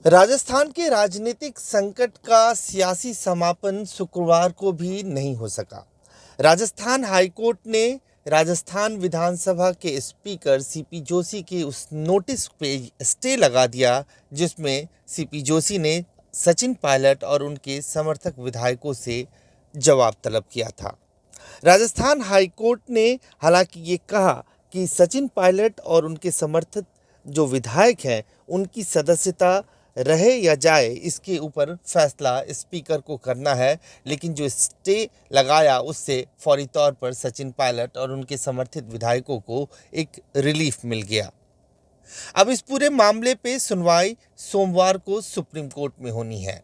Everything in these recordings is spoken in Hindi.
राजस्थान के राजनीतिक संकट का सियासी समापन शुक्रवार को भी नहीं हो सका। राजस्थान हाईकोर्ट ने राजस्थान विधानसभा के स्पीकर सीपी जोशी के उस नोटिस पे स्टे लगा दिया जिसमें सीपी जोशी ने सचिन पायलट और उनके समर्थक विधायकों से जवाब तलब किया था। राजस्थान हाईकोर्ट ने हालांकि ये कहा कि सचिन पायलट और उनके समर्थक जो विधायक हैं उनकी सदस्यता रहे या जाए इसके ऊपर फैसला स्पीकर को करना है, लेकिन जो स्टे लगाया उससे फौरी तौर पर सचिन पायलट और उनके समर्थित विधायकों को एक रिलीफ मिल गया। अब इस पूरे मामले पे सुनवाई सोमवार को सुप्रीम कोर्ट में होनी है,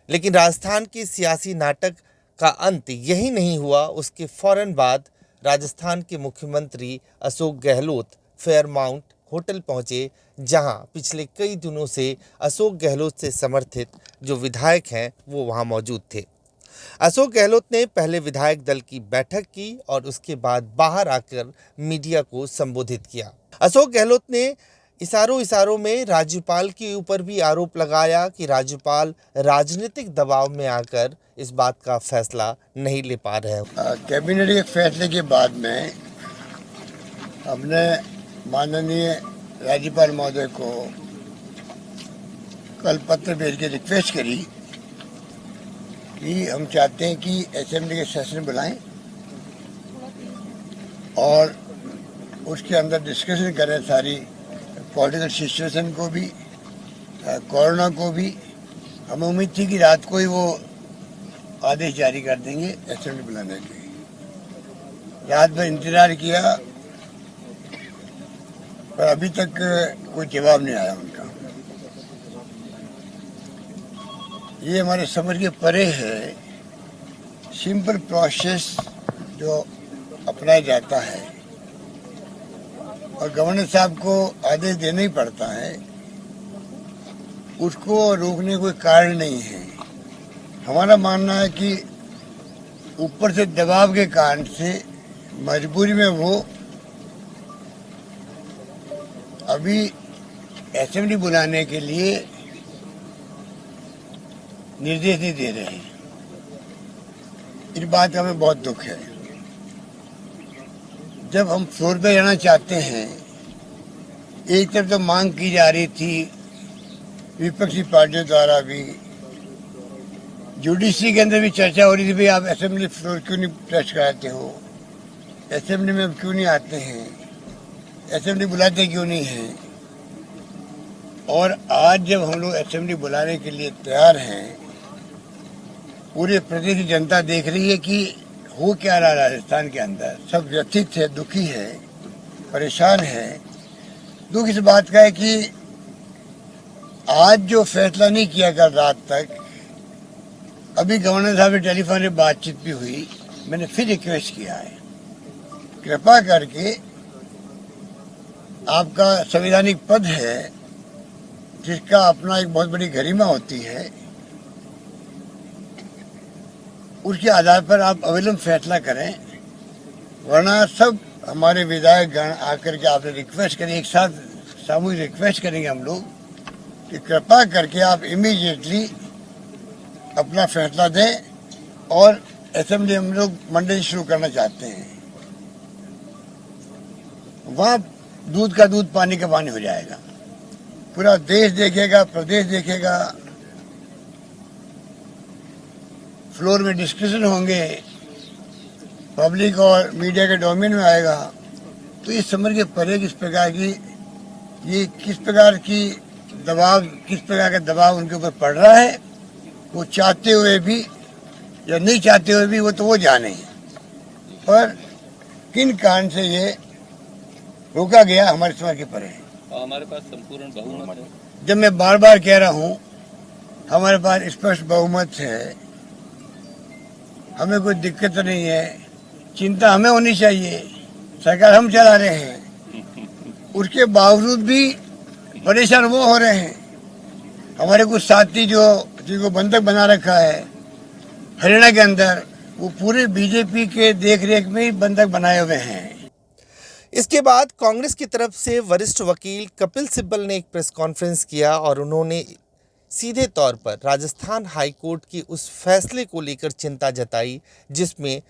लेकिन राजस्थान के सियासी नाटक का अंत यही नहीं हुआ। उसके फौरन बाद राजस्थान के मुख्यमंत्री अशोक गहलोत फेयरमाउंट होटल पहुंचे, जहां पिछले कई दिनों से अशोक गहलोत से समर्थित जो विधायक हैं वो वहां मौजूद थे। अशोक गहलोत ने पहले विधायक दल की बैठक की और उसके बाद बाहर आकर मीडिया को संबोधित किया। अशोक गहलोत ने इशारों में राज्यपाल के ऊपर भी आरोप लगाया कि राज्यपाल राजनीतिक दबाव में आकर इस बात का फैसला नहीं ले पा रहे हैं। कैबिनेट के फैसले के बाद में हमने माननीय राज्यपाल महोदय को कल पत्र भेज के रिक्वेस्ट करी कि हम चाहते हैं कि असेंबली के सेशन बुलाएं और उसके अंदर डिस्कशन करें सारी पॉलिटिकल सिचुएशन को भी, कोरोना को भी। हमें उम्मीद थी कि रात को ही वो आदेश जारी कर देंगे असेंबली बुलाने के। रात भर इंतजार किया पर अभी तक कोई जवाब नहीं आया उनका। ये हमारे समझ के परे है। सिंपल प्रोसेस जो अपनाया जाता है और गवर्नर साहब को आदेश देना ही पड़ता है, उसको रोकने कोई कारण नहीं है। हमारा मानना है कि ऊपर से दबाव के कारण से मजबूरी में वो अभी असेंबली बुलाने के लिए निर्देश नहीं दे रहे हैं। इस बात का हमें बहुत दुख है। जब हम फ्लोर पे जाना चाहते हैं, एक तरफ तो मांग की जा रही थी विपक्षी पार्टियों द्वारा भी, जुडिशरी के अंदर भी चर्चा हो रही थी, भाई आप असेंबली फ्लोर क्यों नहीं टच कराते हो, असेंबली में क्यों नहीं आते हैं, असेंबली बुलाते क्यों नहीं हैं। और आज जब हम लोग असेंबली बुलाने के लिए तैयार हैं, पूरे प्रदेश की जनता देख रही है कि हो क्या रहा है राजस्थान के अंदर। सब व्यथित है, दुखी है, परेशान है। दुख इस बात का है कि आज जो फैसला नहीं किया कल रात तक, अभी गवर्नर साहब से टेलीफोन पे बातचीत भी हुई। मैंने फिर रिक्वेस्ट किया है, कृपा करके आपका संवैधानिक पद है जिसका अपना एक बहुत बड़ी गरिमा होती है, उसके आधार पर आप अविलंब फैसला करें, वरना सब हमारे विधायक गण आकर के आपने रिक्वेस्ट करें, एक साथ सामूहिक रिक्वेस्ट करेंगे हम लोग कि कृपा करके आप इमीडिएटली अपना फैसला दें और असेंबली हम लोग मंडे शुरू करना चाहते हैं। वहाँ दूध का दूध पानी का पानी हो जाएगा। पूरा देश देखेगा, प्रदेश देखेगा, फ्लोर में डिस्कशन होंगे, पब्लिक और मीडिया के डोमेन में आएगा। तो ये समझ के परे किस प्रकार की किस प्रकार का दबाव उनके ऊपर पड़ रहा है, वो चाहते हुए भी या नहीं चाहते हुए भी वो जाने। पर किन कारण से ये रोका गया हमारे समझ के परे है। हमारे पास संपूर्ण बहुमत है। जब मैं बार बार कह रहा हूँ हमारे पास स्पष्ट बहुमत है, हमें कोई दिक्कत नहीं है, चिंता हमें होनी चाहिए, सरकार हम चला रहे हैं, उसके बावजूद भी परेशान वो हो रहे हैं। हमारे कुछ साथी जिनको बंधक बना रखा है हरियाणा के अंदर, वो पूरे बीजेपी के देख रेख में ही बंधक बनाए हुए हैं। इसके बाद कांग्रेस की तरफ से वरिष्ठ वकील कपिल सिब्बल ने एक प्रेस कॉन्फ्रेंस किया और उन्होंने सीधे तौर पर राजस्थान हाई कोर्ट के उस फैसले को लेकर चिंता जताई जिसमें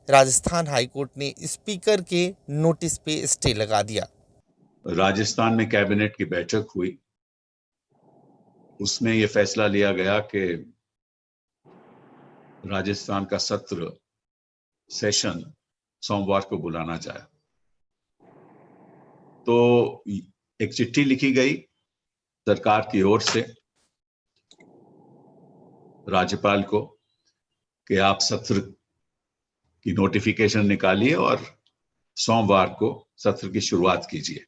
राजस्थान हाई कोर्ट ने स्पीकर के नोटिस पे स्टे लगा दिया। राजस्थान में कैबिनेट की बैठक हुई, उसमें यह फैसला लिया गया कि राजस्थान का सत्र सेशन सोमवार को बुलाना चाहे। तो एक चिट्ठी लिखी गई सरकार की ओर से राज्यपाल को कि आप सत्र की नोटिफिकेशन निकालिए और सोमवार को सत्र की शुरुआत कीजिए।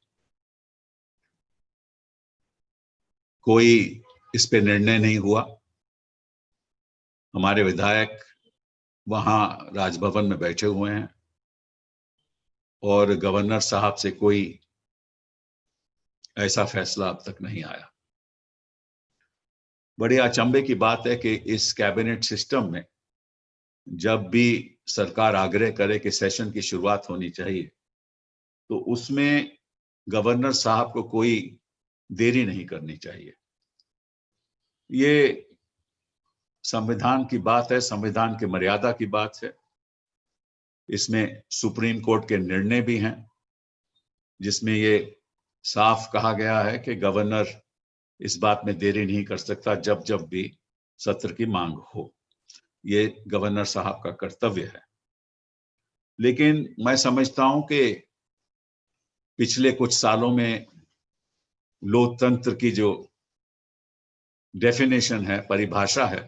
कोई इस पे निर्णय नहीं हुआ। हमारे विधायक वहां राजभवन में बैठे हुए हैं और गवर्नर साहब से कोई ऐसा फैसला अब तक नहीं आया। बड़े अचंभे की बात है कि इस कैबिनेट सिस्टम में जब भी सरकार आग्रह करे कि सेशन की शुरुआत होनी चाहिए तो उसमें गवर्नर साहब को कोई देरी नहीं करनी चाहिए। ये संविधान की बात है, संविधान की मर्यादा की बात है। इसमें सुप्रीम कोर्ट के निर्णय भी हैं जिसमें ये साफ कहा गया है कि गवर्नर इस बात में देरी नहीं कर सकता जब जब भी सत्र की मांग हो। ये गवर्नर साहब का कर्तव्य है। लेकिन मैं समझता हूं कि पिछले कुछ सालों में लोकतंत्र की जो डेफिनेशन है, परिभाषा है,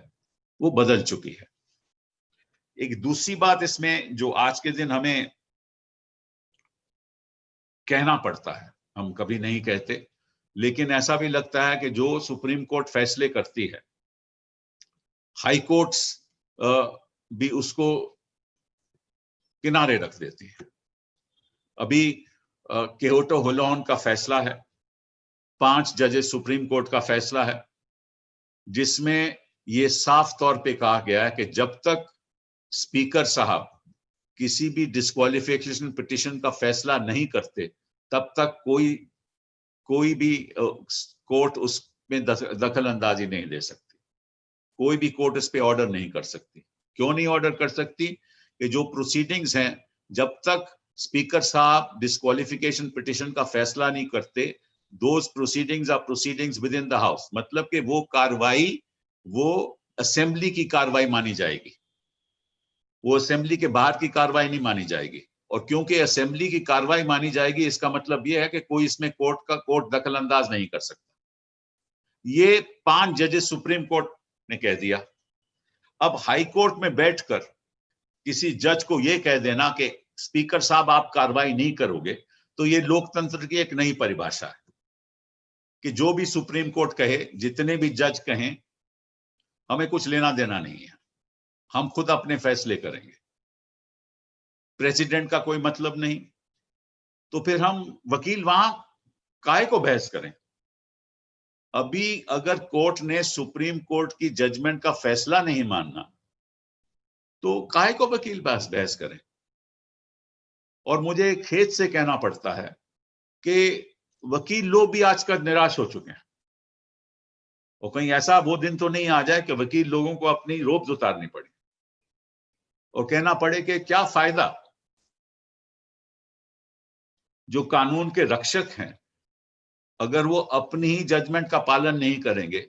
वो बदल चुकी है। एक दूसरी बात इसमें जो आज के दिन हमें कहना पड़ता है, हम कभी नहीं कहते, लेकिन ऐसा भी लगता है कि जो सुप्रीम कोर्ट फैसले करती है, हाई कोर्ट्स भी उसको किनारे रख देती है। अभी केओटो होलोन का फैसला है, 5 जजेस सुप्रीम कोर्ट का फैसला है, जिसमें यह साफ तौर पे कहा गया है कि जब तक स्पीकर साहब किसी भी डिस्क्वालिफिकेशन पिटीशन का फैसला नहीं करते तब तक कोई भी कोर्ट उसमें दखल अंदाजी नहीं ले सकती। कोई भी कोर्ट इस पे ऑर्डर नहीं कर सकती। क्यों नहीं ऑर्डर कर सकती? कि जो प्रोसीडिंग्स हैं, जब तक स्पीकर साहब डिस्क्वालिफिकेशन पिटीशन का फैसला नहीं करते, those proceedings are proceedings within the house. मतलब कि वो कार्रवाई वो असेंबली की कार्रवाई मानी जाएगी, वो असेंबली के बाहर की कार्रवाई नहीं मानी जाएगी। और क्योंकि असेंबली की कार्रवाई मानी जाएगी, इसका मतलब यह है कि कोई इसमें कोर्ट दखल अंदाज नहीं कर सकता। ये 5 जजेस सुप्रीम कोर्ट ने कह दिया। अब हाई कोर्ट में बैठकर किसी जज को यह कह देना कि स्पीकर साहब आप कार्रवाई नहीं करोगे, तो ये लोकतंत्र की एक नई परिभाषा है कि जो भी सुप्रीम कोर्ट कहे, जितने भी जज कहें, हमें कुछ लेना देना नहीं है, हम खुद अपने फैसले करेंगे, प्रेसिडेंट का कोई मतलब नहीं। तो फिर हम वकील वहां काहे को बहस करें? अभी अगर कोर्ट ने सुप्रीम कोर्ट की जजमेंट का फैसला नहीं मानना तो काहे को वकील बहस करें? और मुझे खेद से कहना पड़ता है कि वकील लोग भी आजकल निराश हो चुके हैं। और कहीं ऐसा वो दिन तो नहीं आ जाए कि वकील लोगों को अपनी रोब्स उतारनी पड़े और कहना पड़े कि क्या फायदा, जो कानून के रक्षक हैं, अगर वो अपनी ही जजमेंट का पालन नहीं करेंगे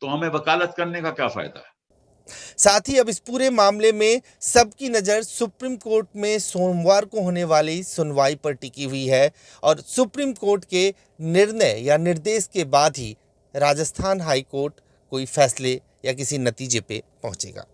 तो हमें वकालत करने का क्या फायदा है? साथ ही अब इस पूरे मामले में सबकी नज़र सुप्रीम कोर्ट में सोमवार को होने वाली सुनवाई पर टिकी हुई है और सुप्रीम कोर्ट के निर्णय या निर्देश के बाद ही राजस्थान हाई कोर्ट कोई फैसले या किसी नतीजे पे पहुंचेगा।